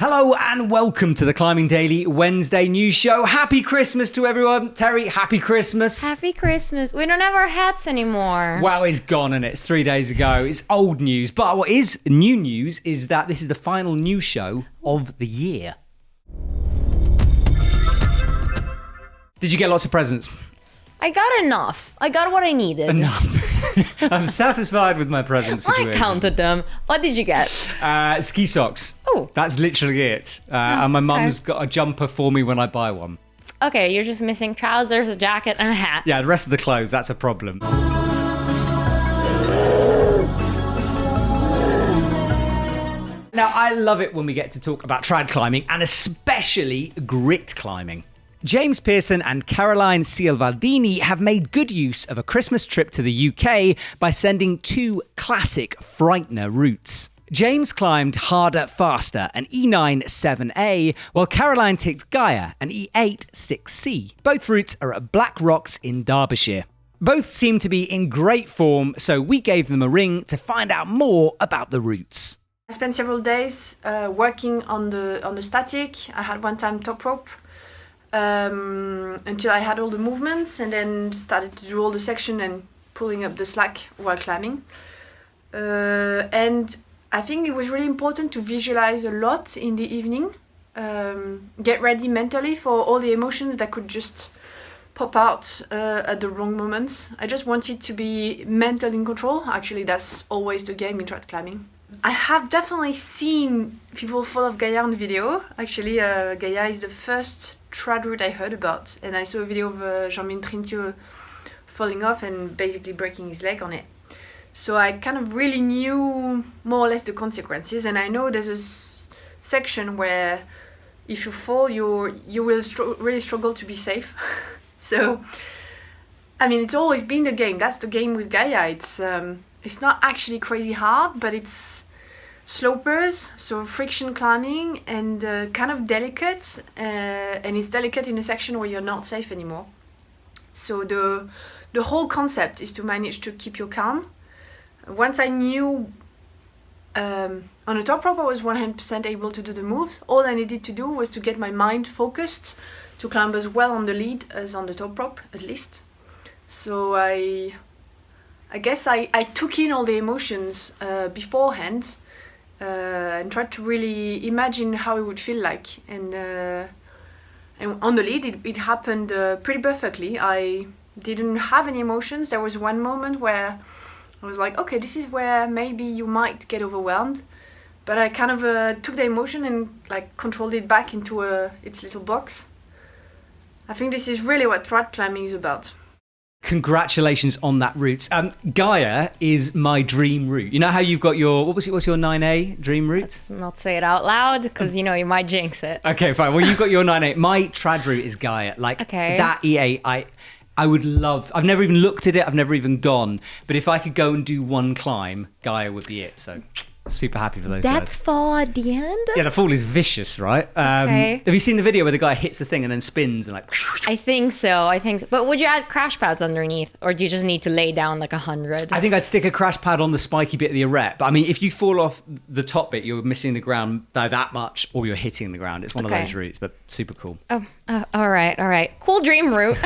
Hello and welcome to the Climbing Daily Wednesday news show. Happy Christmas to everyone. Terry, happy Christmas. Happy Christmas. We don't have our hats anymore. Well, it's gone and it's 3 days ago. It's old news. But what is new news is that this is the final news show of the year. Did you get lots of presents? I got enough. I got what I needed. Enough. I'm satisfied with my present situation. I counted them. What did you get? Ski socks. Oh. That's literally it. And my mum's got a jumper for me when I buy one. Okay, you're just missing trousers, a jacket, and a hat. Yeah, the rest of the clothes, that's a problem. Now, I love it when we get to talk about trad climbing and especially grit climbing. James Pearson and Caroline Ciavaldini have made good use of a Christmas trip to the UK by sending two classic Frightener routes. James climbed Harder Faster, an E9 7A, while Caroline ticked Gaia, an E8 6C. Both routes are at Black Rocks in Derbyshire. Both seem to be in great form, so we gave them a ring to find out more about the routes. I spent several days working on the static. I had one time top rope. Until I had all the movements and then started to do all the section and pulling up the slack while climbing. And I think it was really important to visualize a lot in the evening, get ready mentally for all the emotions that could just pop out at the wrong moments. I just wanted to be mental in control. Actually, that's always the game in trad climbing. I have definitely seen people fall off Gaia on video. Actually, Gaia is the first trad route I heard about, and I saw a video of Jean-Min Trintieux falling off and basically breaking his leg on it. So I kind of really knew more or less the consequences, and I know there's a section where if you fall, you will really struggle to be safe. So, I mean, it's always been the game. That's the game with Gaia. It's not actually crazy hard, but it's slopers, so friction climbing, and kind of delicate, and it's delicate in a section where you're not safe anymore. So the whole concept is to manage to keep your calm. Once I knew on the top rope I was 100% able to do the moves, all I needed to do was to get my mind focused to climb as well on the lead as on the top rope, at least. So I guess I took in all the emotions beforehand, and tried to really imagine how it would feel like. And on the lead, it happened pretty perfectly. I didn't have any emotions. There was one moment where I was like, okay, this is where maybe you might get overwhelmed. But I kind of took the emotion and like controlled it back into its little box. I think this is really what trad climbing is about. Congratulations on that route. Gaia is my dream route. You know how you've got your, what's your 9A dream route? Let's not say it out loud, because you might jinx it. Okay, fine. Well, you've got your 9A. My trad route is Gaia. Like, okay. That E8, I would love. I've never even looked at it. I've never even gone. But if I could go and do one climb, Gaia would be it. So super happy for those That guys. fall at the end? Yeah, the fall is vicious, right? Okay. Have you seen the video where the guy hits the thing and then spins and like... I think so. But would you add crash pads underneath, or do you just need to lay down like 100? I think I'd stick a crash pad on the spiky bit of the arete. But I mean, if you fall off the top bit, you're missing the ground by that much, or you're hitting the ground. It's one of those routes, but super cool. Oh, all right. Cool dream route.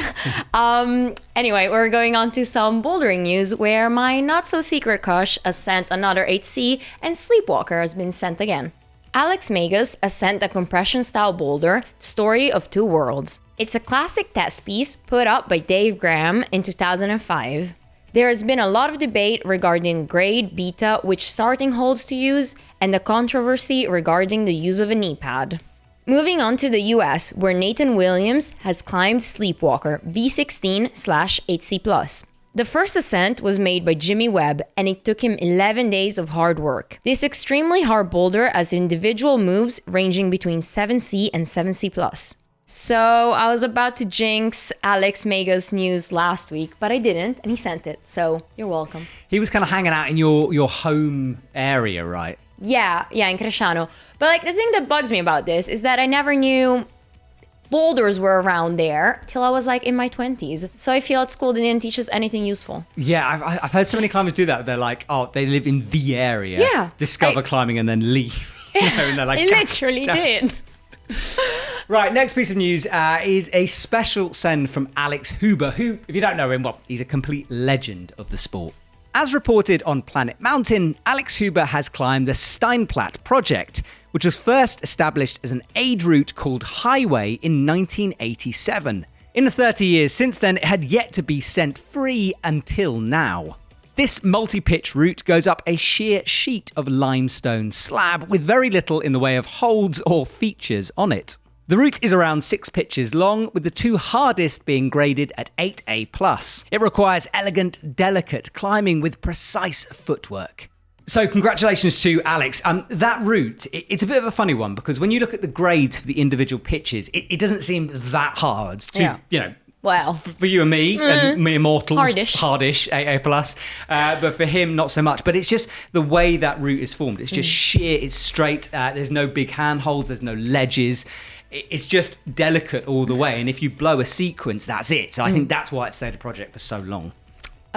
Anyway, we're going on to some bouldering news, where my not-so-secret crush has sent another 8C, and Sleepwalker has been sent again. Alex Magus has sent a compression-style boulder, Story of Two Worlds. It's a classic test piece put up by Dave Graham in 2005. There has been a lot of debate regarding grade, beta, which starting holds to use, and the controversy regarding the use of a knee pad. Moving on to the US, where Nathan Williams has climbed Sleepwalker V16/8C+. The first ascent was made by Jimmy Webb, and it took him 11 days of hard work. This extremely hard boulder has individual moves ranging between 7C and 7C+. So I was about to jinx Alex Magus' news last week, but I didn't, and he sent it, so you're welcome. He was kind of hanging out in your home area, right? Yeah, in Cresciano. But like the thing that bugs me about this is that I never knew boulders were around there till I was like in my 20s. So I feel at school they didn't teach us anything useful. Yeah, I've heard so many climbers do that. They're like, oh, they live in the area, Yeah, discover climbing and then leave. No, like It literally down. did. Right, next piece of news is a special send from Alex Huber, who, if you don't know him, well, he's a complete legend of the sport. As reported on Planet Mountain, Alex Huber has climbed the Steinplatt project, which was first established as an aid route called Highway in 1987. In the 30 years since then, it had yet to be sent free until now. This multi-pitch route goes up a sheer sheet of limestone slab with very little in the way of holds or features on it. The route is around 6 pitches long, with the 2 hardest being graded at 8A+. It requires elegant, delicate climbing with precise footwork. So congratulations to Alex. That route, it's a bit of a funny one because when you look at the grades for the individual pitches, it doesn't seem that hard to, Well, for you and me, and mere mortals, hardish, 8A+. But for him, not so much. But it's just the way that route is formed. It's just sheer, it's straight. There's no big handholds, there's no ledges. It's just delicate all the way. And if you blow a sequence, that's it. So I think that's why it stayed a project for so long.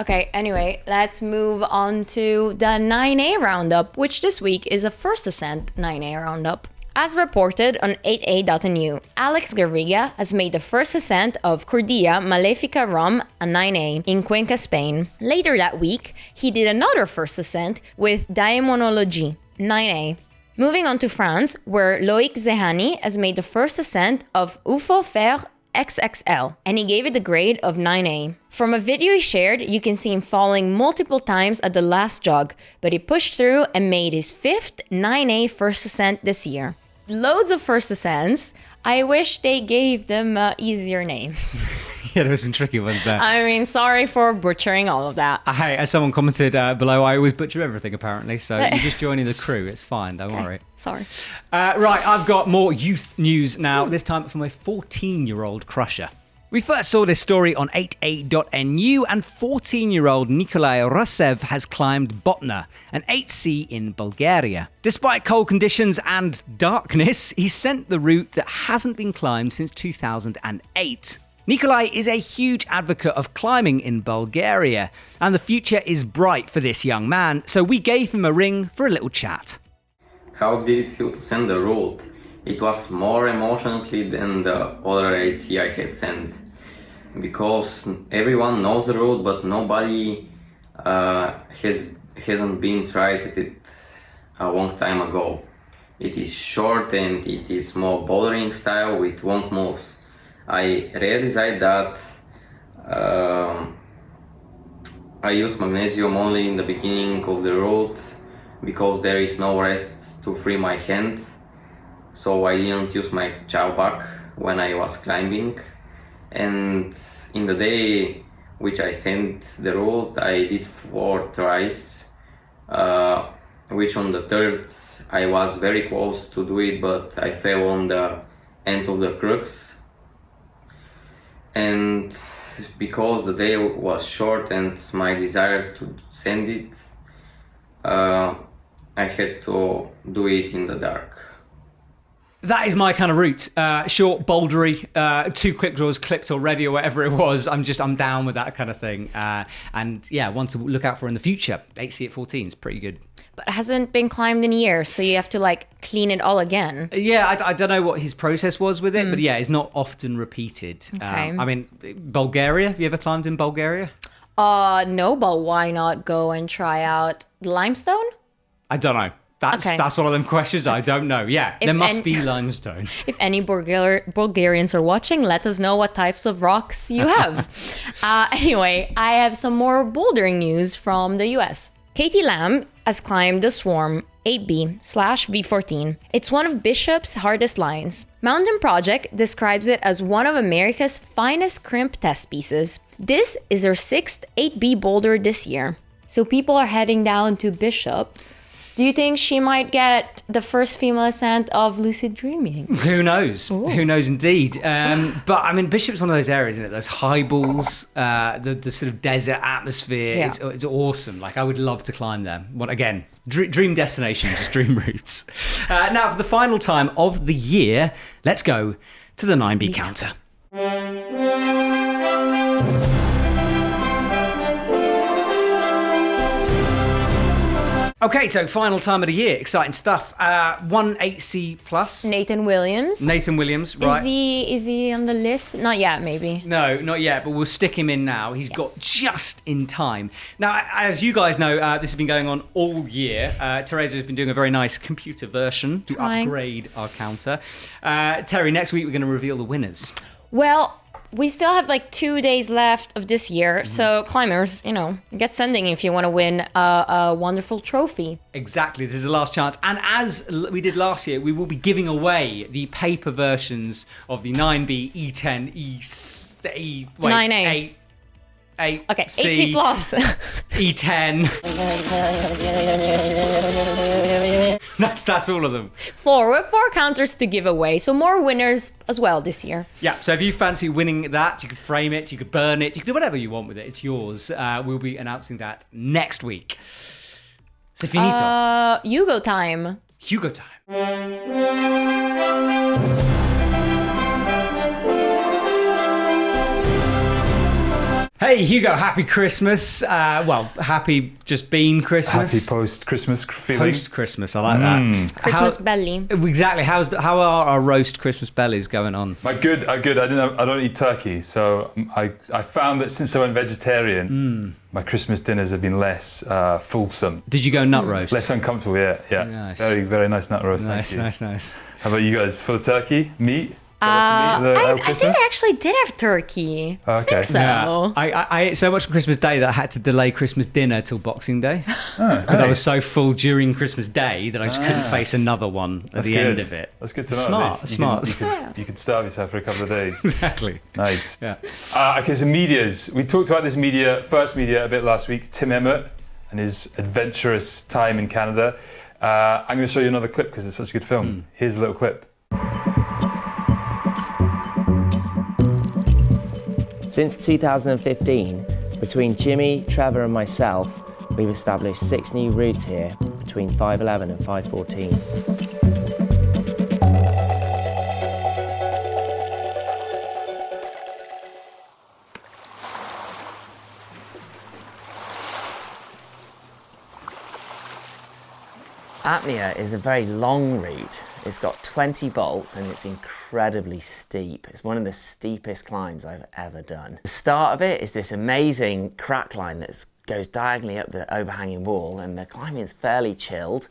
Okay, anyway, let's move on to the 9A roundup, which this week is a first ascent 9A roundup. As reported on 8A.nu, Alex Garriga has made the first ascent of Cordia Malefica Rum, a 9A, in Cuenca, Spain. Later that week, he did another first ascent with Daemonologie, 9A. Moving on to France, where Loïc Zehani has made the first ascent of UFO Fer XXL, and he gave it a grade of 9A. From a video he shared, you can see him falling multiple times at the last jog, but he pushed through and made his 5th 9A first ascent this year. Loads of first ascents. I wish they gave them easier names. Yeah, there were some tricky ones there. I mean, sorry for butchering all of that. Hey, as someone commented below, I always butcher everything apparently, so you're just joining the crew. It's fine, don't worry. Sorry. Right, I've got more youth news now, this time from a 14-year-old crusher. We first saw this story on 8A.nu, and 14-year-old Nicolae Rusev has climbed Botna, an 8C in Bulgaria. Despite cold conditions and darkness, he sent the route that hasn't been climbed since 2008. Nicolae is a huge advocate of climbing in Bulgaria, and the future is bright for this young man, so we gave him a ring for a little chat. How did it feel to send the route? It was more emotionally than the other 8C I had sent, because everyone knows the route, but nobody hasn't been tried it a long time ago. It is short and it is more bouldering style with long moves. I realized that I use magnesium only in the beginning of the route because there is no rest to free my hand, so I didn't use my chow back when I was climbing. And in the day which I sent the route, I did 4 tries, which on the 3rd I was very close to do it, but I fell on the end of the crux. And because the day was short and my desire to send it, I had to do it in the dark. That is my kind of route. Short, bouldery, 2 quick draws clipped already or whatever it was. I'm down with that kind of thing. And yeah, one to look out for in the future. 8C at 14 is pretty good. But it hasn't been climbed in years, so you have to clean it all again. Yeah, I don't know what his process was with it, but yeah, it's not often repeated. Okay. I mean, Bulgaria, have you ever climbed in Bulgaria? No, but why not go and try out limestone? I don't know. That's one of them questions I don't know. Yeah, there must be limestone. If any Bulgarians are watching, let us know what types of rocks you have. Anyway, I have some more bouldering news from the US. Katie Lamb has climbed the Swarm 8B/V14. It's one of Bishop's hardest lines. Mountain Project describes it as one of America's finest crimp test pieces. This is her 6th 8B boulder this year. So people are heading down to Bishop. Do you think she might get the first female ascent of lucid dreaming? Who knows? Ooh. Who knows indeed. But I mean, Bishop's one of those areas, isn't it? Those high balls, the sort of desert atmosphere. Yeah. It's awesome. I would love to climb there. What again? Dream destinations, dream routes. Now, for the final time of the year, let's go to the 9B counter. Okay, so final time of the year. Exciting stuff. 1-8C plus. Nathan Williams. Nathan Williams, right. Is he on the list? Not yet, maybe. No, not yet, but we'll stick him in now. He's got just in time. Now, as you guys know, this has been going on all year. Teresa has been doing a very nice computer version to upgrade our counter. Terry, next week we're going to reveal the winners. Well, we still have like 2 days left of this year. So climbers, get sending if you want to win a wonderful trophy. Exactly. This is the last chance. And as we did last year, we will be giving away the paper versions of the 9B, E10, 9A. 8. Okay, C, 8C plus. E10. That's all of them. Four counters to give away, so more winners as well this year. Yeah, so if you fancy winning that, you could frame it, you could burn it, you could do whatever you want with it. It's yours. We'll be announcing that next week. C'est finito. Hugo time. Hugo time. Hey Hugo, happy Christmas. Happy just being Christmas. Happy post-Christmas feeling. Post-Christmas, I like that. Christmas belly. Exactly. How are our roast Christmas bellies going on? Good. I don't eat turkey, so I found that since I went vegetarian, my Christmas dinners have been less fulsome. Did you go nut roast? Less uncomfortable, yeah. Nice. Very, very nice nut roast. Nice. How about you guys? Full turkey? Meat? I think I actually did have turkey. Okay. I think so. Yeah. I ate so much on Christmas Day that I had to delay Christmas dinner till Boxing Day. Because I was so full during Christmas Day that I just couldn't face another one at the end of it. That's good to know. Smart. You could starve yourself for a couple of days. Exactly. Nice. Yeah. Okay, so medias. We talked about this first media a bit last week. Tim Emmett and his adventurous time in Canada. I'm going to show you another clip because it's such a good film. Here's a little clip. Since 2015, between Jimmy, Trevor and myself, we've established 6 new routes here between 511 and 514. Apnea is a very long route. It's got 20 bolts and it's incredibly steep. It's one of the steepest climbs I've ever done. The start of it is this amazing crack line that goes diagonally up the overhanging wall, and the climbing is fairly chilled.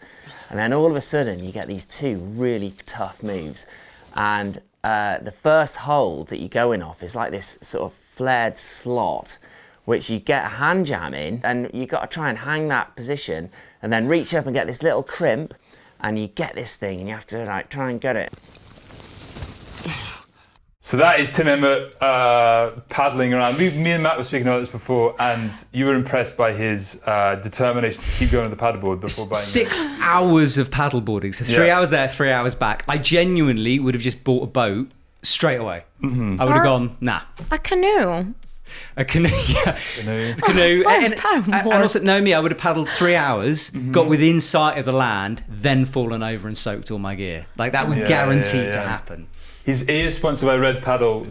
And then all of a sudden you get these 2 really tough moves. And the first hold that you go in off is like this sort of flared slot, which you get a hand jam in, and you've got to try and hang that position and then reach up and get this little crimp, and you get this thing and you have to like try and get it. So that is Tim Emmett paddling around. Me and Matt were speaking about this before, and you were impressed by his determination to keep going with the paddleboard before buying 6 hours of paddleboarding. So 3 hours there, 3 hours back. I genuinely would have just bought a boat straight away. I would have gone, nah. A canoe. A canoe, yeah. Canoe. And also, know me, I would have paddled 3 hours, got within sight of the land, then fallen over and soaked all my gear. Like, that would guarantee to happen. He is sponsored by Red Paddle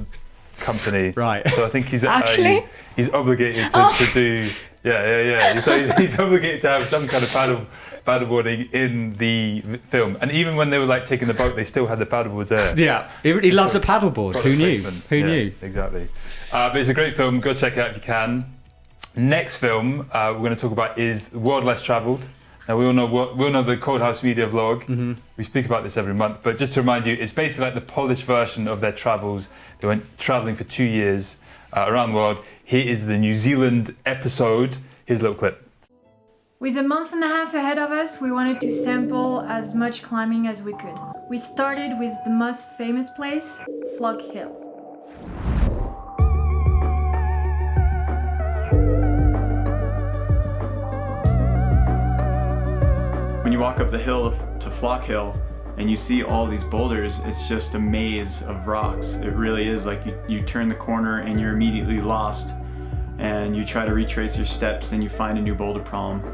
Company. Right. So I think he's actually he's obligated to do. Yeah. So he's obligated to have some kind of paddleboarding in the film. And even when they were like taking the boat, they still had the paddleboards there. Yeah. He loves a paddleboard. Who knew? Who knew? Exactly. But it's a great film. Go check it out if you can. Next film we're going to talk about is World Less Travelled. Now we all know the Courthouse Media vlog. We speak about this every month, but just to remind you, it's basically like the polished version of their travels. They went travelling for 2 years around the world. Here is the New Zealand episode. Here's a little clip. With a month and a half ahead of us, we wanted to sample as much climbing as we could. We started with the most famous place, Flock Hill. When you walk up the hill to Flock Hill and you see all these boulders, it's just a maze of rocks. It really is like you turn the corner and you're immediately lost, and you try to retrace your steps and you find a new boulder problem.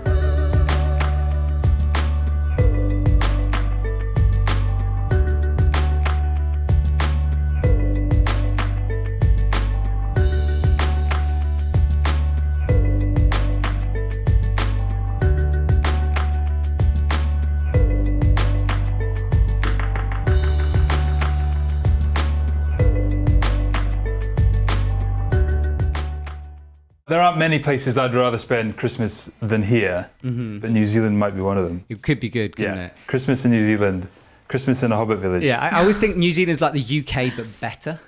There aren't many places I'd rather spend Christmas than here, but New Zealand might be one of them. It could be good, couldn't it? Christmas in New Zealand, Christmas in a Hobbit village. Yeah, I always think New Zealand's like the UK, but better.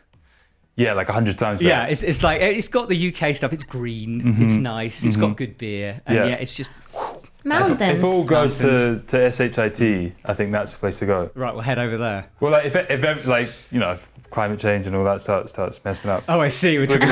Yeah, like 100 times better. Yeah, it's like, it's got the UK stuff. It's green, it's nice, it's got good beer. And yeah, it's just... Mountains. If it all goes to SHIT, I think that's the place to go. Right, we'll head over there. Well, like if climate change and all that starts messing up. Oh, I see. We're talking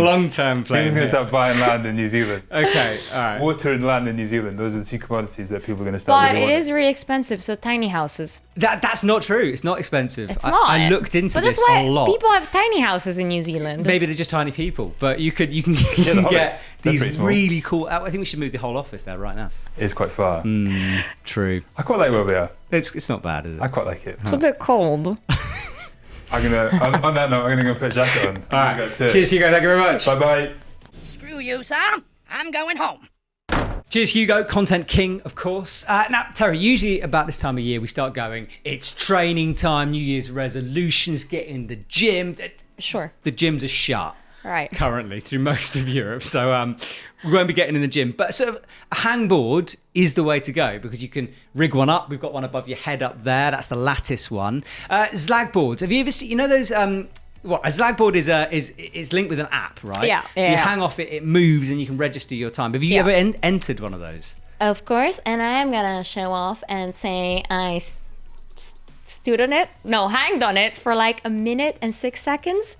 long-term plans. People are going to start buying land in New Zealand. Okay, all right. Water and land in New Zealand. Those are the two commodities that people are going to start. But really it is really expensive. So tiny houses. That's not true. It's not expensive. It's not. I looked into but this that's why a lot. people have tiny houses in New Zealand. Maybe they're just tiny people, but you can the get they're these really cool. I think we should move the whole office there right now. It's quite far. True. I quite like where we are. It's not bad, is it? I quite like it. It's a bit cold. On that note, I'm gonna go put a jacket on. All right. Cheers, Hugo. Thank you very much. Bye bye. Screw you, sir. I'm going home. Cheers, Hugo. Content king, of course. Now, Terry, usually about this time of year, we start going, it's training time, New Year's resolutions, get in the gym. Sure. The gyms are shut. Right. Currently through most of Europe, so we won't be getting in the gym. But sort of a hangboard is the way to go because you can rig one up. We've got one above your head up there. That's the lattice one. Zlagboards. Have you ever seen? You know those? A Zlagboard is linked with an app, right? Yeah. So you hang off it, it moves, and you can register your time. Have you ever entered one of those? Of course, and I am gonna show off and say I stood on it. No, hanged on it for like 1 minute and 6 seconds.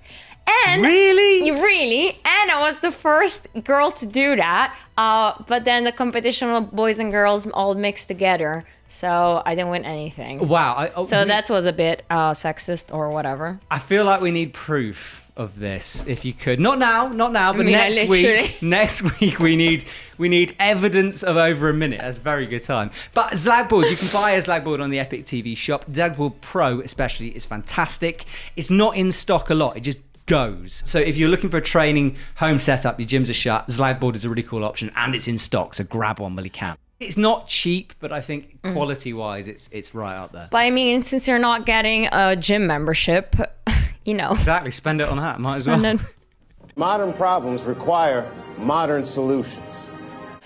And really, and I was the first girl to do that. But then the competition with boys and girls all mixed together, so I didn't win anything. Wow. So that was a bit sexist or whatever. I feel like we need proof of this, if you could. Not now, but next week. Next week we need evidence of over 1 minute. That's a very good time. But Zlagboard, you can buy a Zlagboard on the EpicTV shop. Zlagboard Pro especially is fantastic. It's not in stock a lot. It just goes. So if you're looking for a training home setup, your gyms are shut, Zlagboard is a really cool option and it's in stock, so grab one while you can. It's not cheap, but I think quality-wise, it's right up there. But I mean, since you're not getting a gym membership, you know. Exactly, spend it on that, might as well. Modern problems require modern solutions.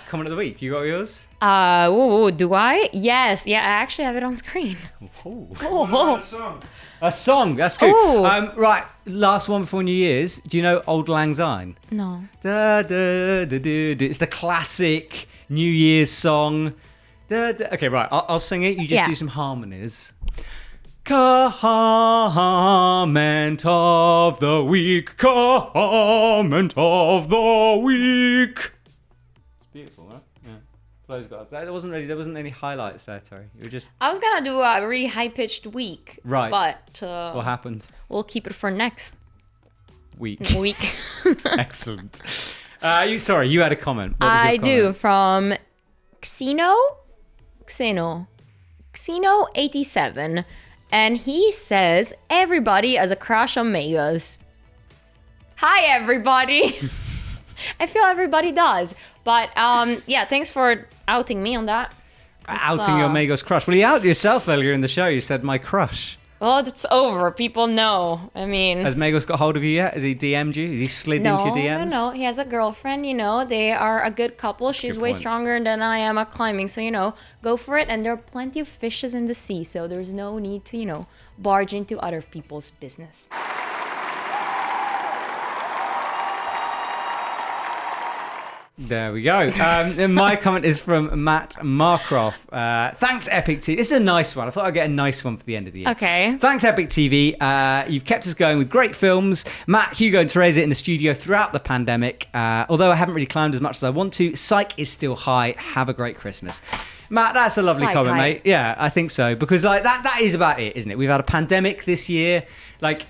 Comment of the week, you got yours? Do I? Yes, yeah, I actually have it on screen. A song, that's good. Right, last one before New Year's. Do you know Auld Lang Syne? No. Da, da, da, da, da. It's the classic New Year's song. Da, da. Okay, right, I'll sing it. You just do some harmonies. Comment of the week. Comment of the week. It's beautiful, huh? Yeah. There wasn't any highlights there, Terry. You were just. I was gonna do a really high-pitched week. Right. But what happened? We'll keep it for next week. Excellent. You had a comment. What was your comment? do from Xeno87, and he says everybody has a crush on Magos. Hi everybody. I feel everybody does, but thanks for outing me on that. Outing your Magos crush. Well, you outed yourself earlier in the show. You said my crush. Well, it's over. People know. I mean... Has Magos got hold of you yet? Has he DM'd you? Has he slid into your DMs? No. He has a girlfriend, you know. They are a good couple. She's way stronger than I am at climbing. So, you know, go for it. And there are plenty of fishes in the sea. So there's no need to, you know, barge into other people's business. There we go. And my comment is from Matt Markroff. Thanks, EpicTV. This is a nice one. I thought I'd get a nice one for the end of the year. Okay. Thanks, EpicTV. You've kept us going with great films. Matt, Hugo, and Teresa in the studio throughout the pandemic. Although I haven't really climbed as much as I want to, psych is still high. Have a great Christmas. Matt, that's a lovely comment, mate. Yeah, I think so. Because like that is about it, isn't it? We've had a pandemic this year. Like,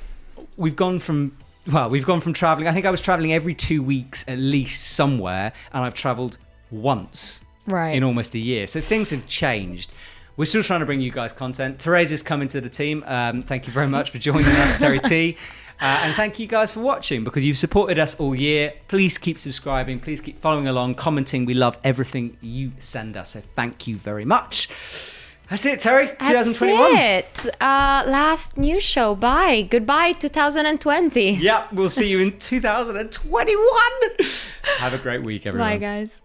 we've gone from traveling. I think I was traveling every 2 weeks at least somewhere, and I've traveled once in almost a year. So things have changed. We're still trying to bring you guys content. Teresa's coming to the team. Thank you very much for joining us, Terry T. And thank you guys for watching, because you've supported us all year. Please keep subscribing. Please keep following along, commenting. We love everything you send us. So thank you very much. That's it, Terry. 2021. That's it. Last news show. Bye. Goodbye, 2020. Yep, we'll see you in 2021. Have a great week, everyone. Bye, guys.